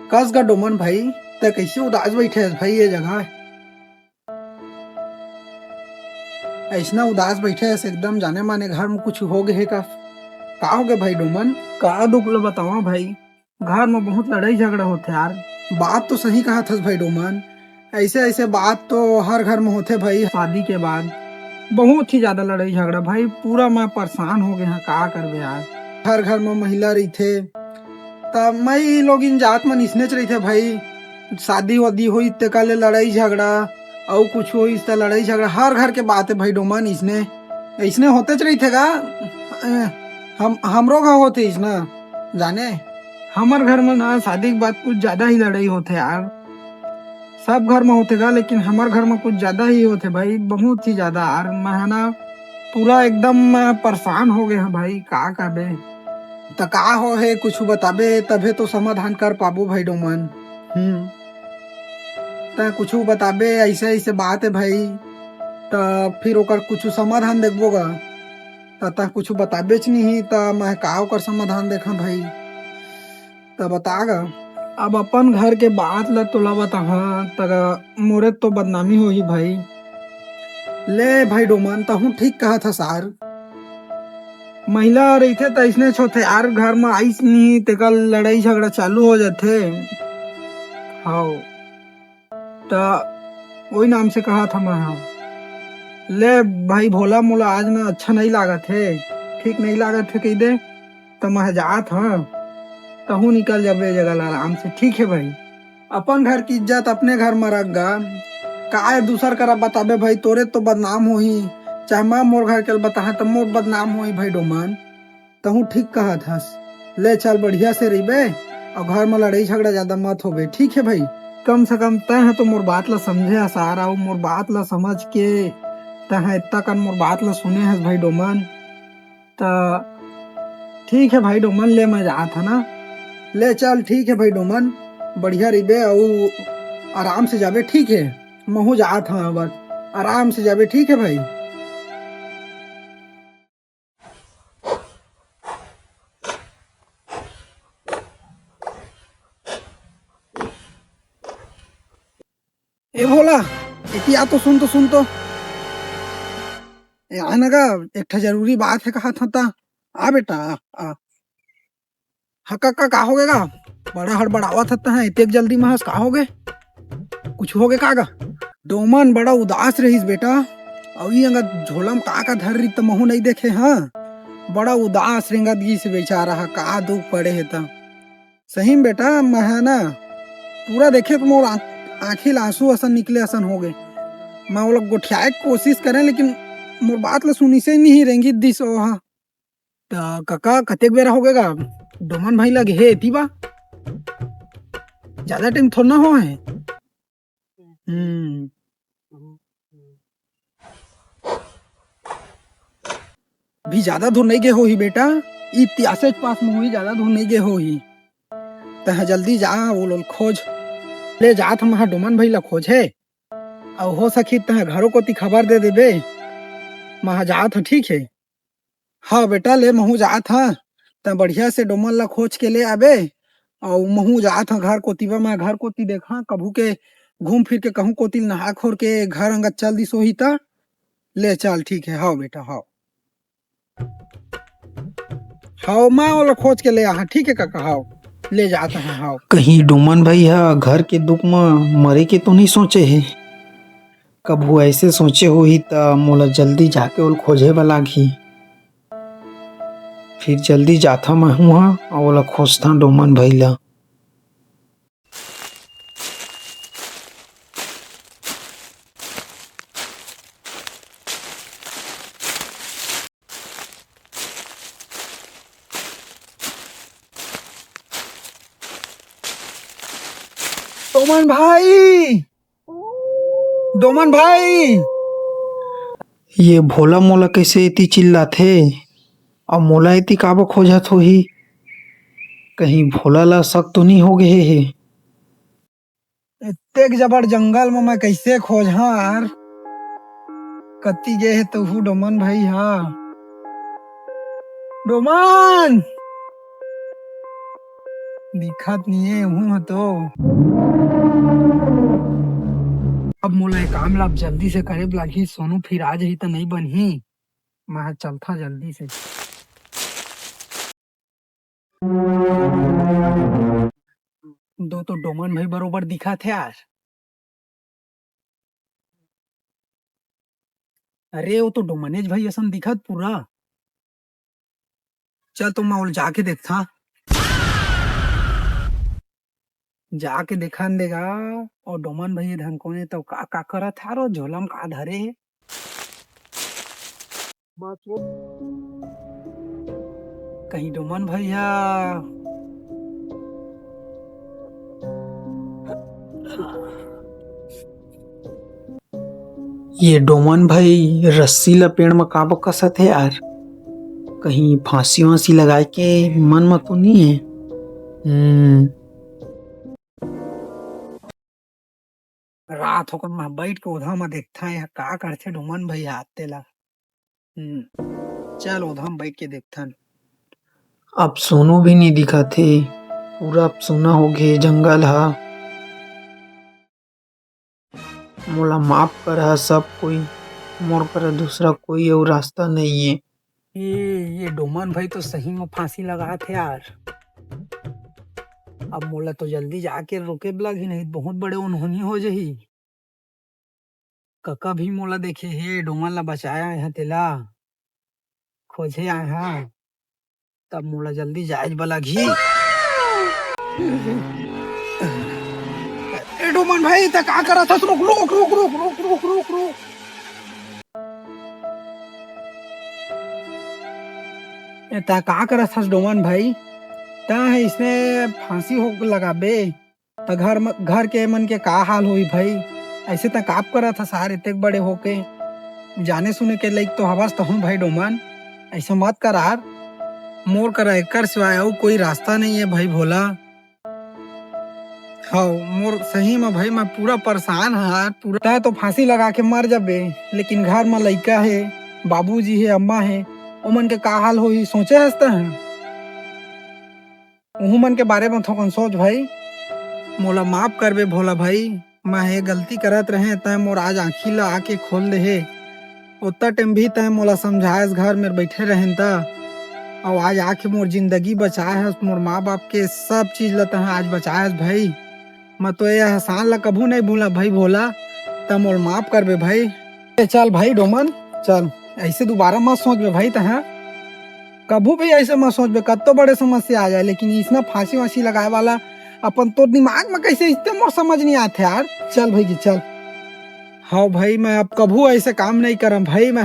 कस गा डोमन भाई, ते कैसे उदास बैठे है भाई ये जगह। ऐसना उदास बैठे है एकदम जाने माने घर में कुछ हो गए का हो गए भाई डोमन। का दुख लो बताओ भाई, घर में बहुत लड़ाई झगड़ा होते यार। बात तो सही कहा था भाई डोमन, ऐसे ऐसे बात तो हर घर में होते भाई। शादी के बाद बहुत ही ज्यादा लड़ाई झगड़ा भाई, पूरा मैं परेशान हो गया। का करबे यार, हर घर में महिला रही थे तब मैं लोग इन जात मन इसने रही थे भाई। शादी वादी हुई ते काले लड़ाई झगड़ा और कुछ हो इस लड़ाई झगड़ा हर घर के बात है भाई डोमन। इसने इसने होते रही थे का हम हमरो घर होते इसना जाने। हमार घर में ना शादी के बाद कुछ ज्यादा ही लड़ाई होते यार। सब घर में होते का लेकिन हमार घर में कुछ ज्यादा ही होते भाई, बहुत ही ज्यादा यार। मैं ना पूरा एकदम परेशान हो गए हैं भाई। का करे तो का हो है कुछ बताबे तबे तो समाधान कर पाबो भाई डोमन। ता कुछ बताबे ऐसे ऐसे बात है भाई, तो फिर ओकर कुछ समाधान देखबो गा। ता कुछ बताबे च नहीं ता मैं का ओकर समाधान देखा भाई, ता बता गा। अब अपन घर के बात ल तोला बता तगा मोरे तो बदनामी हो ही भाई। ले भाई डोमन तहू ठीक कहा था सार, महिला रहीथे त इसने छोथे यार घर में आइस नहीं तेका लड़ाई झगड़ा चालू हो जाते। हाँ तो वही नाम से कहा था मैं। हाँ ले भाई भोला मोला आज ना अच्छा नहीं लागत है, ठीक नहीं लागत है कही दे तो मैं जात। हाँ तहू निकल जाबे जगह आराम से, ठीक है भाई। अपन घर की इज्जत अपने घर में रख गा, काय दूसर करा बताबे भाई तोरे तो बदनाम हो ही। चाहे मैं मोर घर के बता तो मोर बदनाम हो ही भाई डोमन। तहू ठीक कहा था। ले चल बढ़िया से रही और घर में लड़ाई झगड़ा ज्यादा मत होबे, ठीक है भाई। कम से कम तय है तो मोर बात ला समझे सारा, मोर बात ला समझ के तय इतना कर मोर बात ला सुने है भाई डोमन। तो ठीक है भाई डोमन, ले मैं जा था ना। ले चल ठीक है भाई डोमन, बढ़िया रही और आराम से जाबे, ठीक है। महू जा था बस आराम से जाबे, ठीक है भाई। ए भोला इतिया तो सुन तो सुन तो आना का एक जरूरी बात है कहा था। आ बेटा आ हका का हो गएगा, बड़ा हड़बड़ावा था है इतने जल्दी महस का हो गए, कुछ हो गए कागा। डोमन बड़ा उदास रहीस बेटा, और ये अंगा झोला में का धर रही तो महू नहीं देखे। हाँ बड़ा उदास रेंगत गिस बेचारा, का दुख पड़े है ता सही में बेटा। मैं है ना पूरा देखे तो मोर आंखी आंसू असन निकले असन हो गए। मैं वो लोग गोठियाए की कोशिश करें लेकिन मोर बात ला सुनी से नहीं रेंगी दिस ओ। हाँ तो काका कतेक बेरा हो गएगा डोमन भाई लगे है थी बा, ज्यादा टाइम थोड़ा ना हो है। भी ज्यादा दूर नहीं गए हो ही बेटा, इतिहास पास में हुई ज्यादा दूर नहीं गए हो ही। तह जल्दी जा वो लोग खोज ले जात हम डोमन भाई ला खोज है, और हो सकी तह घरों को ती खबर दे देबे महा जात ह, ठीक है। हाँ बेटा ले महू जात हा त बढ़िया से डोमन ला खोज के ले आबे, और महू जात हा घर कोतीवा। मैं घर कोती देखा कभू के घूम फिर के कहूँ कोती नहा खोर के घर अंगत चल दिस होही ता ले चल, ठीक है। हाँ बेटा हाँ हाँ मैं वो खोज के ले आ, ठीक है काका। हाँ ले जाता है। हाँ कहीं डोमन भाई है घर के दुख में मरे के तो नहीं सोचे है, कबू ऐसे सोचे हो ही त मोला जल्दी जाके ओल खोजे वाला घी। फिर जल्दी जाथा मैं वहाँ और ओला खोजता डोमन भाई ला। डोमन भाई, डोमन भाई। ये भोला मोला कैसे इतनी चिल्लाथे और मोला इतनी काबा खोजत हो ही, कहीं भोला ला शक तो नहीं हो गए है। इतने जबर जंगल में मैं कैसे खोज यार, कत्ती गे है तो हूँ डोमन भाई। हाँ डोमन दिखत नहीं है हूँ तो अब मोला एक काम ला अब जल्दी से करे लागी सोनू फिर आ जाही तो नहीं बनही मैं चलता जल्दी से दो तो डोमन भाई बरोबर दिखा थे यार अरे वो तो डोमनेज भाई असन दिखत पूरा चल तो मैं जाके देखता जाके देखा देगा और डोमन भैया धन कोने तो का करा था रो झोलम का धरे है कहीं डोमन भैया ये डोमन भाई रस्सी ला पेड़ में काबो कसत है यार कहीं फांसी वांसी लगाए के मन में तो नहीं है रात होकर मैं बैठ के उधर में देखता है का करते डोमन भैया आते ला चल उधर में बैठ के देखता अब सोनू भी नहीं दिखा थे पूरा अब सोना हो गए जंगल हा मोला माफ कर सब कोई मोर कर दूसरा कोई और रास्ता नहीं है ये डोमन भाई तो सही में फांसी लगा थे यार अब मोला तो जल्दी जाके रोके लगी नहीं बहुत बड़े उन्होंने हो जही कका भी मोला देखे हे डोमन ला बचाया है तेला खोजे आए हा तब मोला जल्दी जाए वाला घी ए डोमन भाई तक का करा था रुक रुक रुक रुक रुक रुक रुक रुक ए ता का करा था डोमन भाई ता है इसमें फांसी हो लगाबे ता घर के मन के का हाल हुई भाई ऐसे तक आप करा था सारे इतने बड़े होके जाने सुने के लायक तो हवास तो हूँ भाई डोमन ऐसा मत कर यार मोर करा एक सिवाय और कोई रास्ता नहीं है भाई भोला हाँ मोर सही में भाई मैं पूरा परेशान है पूरा ता तो फांसी लगा के मर जाबे लेकिन घर में लड़का है बाबूजी है अम्मा है उमन के का हाल होई सोचे हंसते हैं उहू मन के बारे में थोकन सोच भाई मोला माफ करबे भोला भाई मैं ये गलती करत रहे तय मोर आज आँखी ला आके खोल दे है उतना टाइम भी तय मोला समझाए घर में बैठे रहें ता और आज आके मोर जिंदगी बचाए है मोर माँ बाप के सब चीज लता है आज बचाए भाई मैं तो ये एहसान ला कभू नहीं भूला भाई भोला तब मोर माफ करबे भाई चल भाई डोमन चल ऐसे दोबारा मत सोच बे भाई तहाँ कभू भी ऐसे मत सोच बे कत्तो बड़े समस्या आ जाए लेकिन इसमें फांसी वांसी लगाए वाला अपन तो दिमाग में कैसे इससे मोर समझ नहीं आते यार चल भाई चल हाँ भाई मैं अब कभू ऐसे काम नहीं करम भाई मैं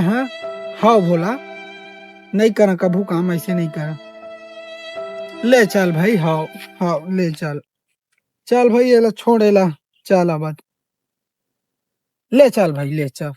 हाँ भोला नहीं करम कभू काम ऐसे नहीं करम ले चल भाई हाँ हाँ ले चल चल भाई ये ला छोड़ एला चल अब ले चल भाई ले चल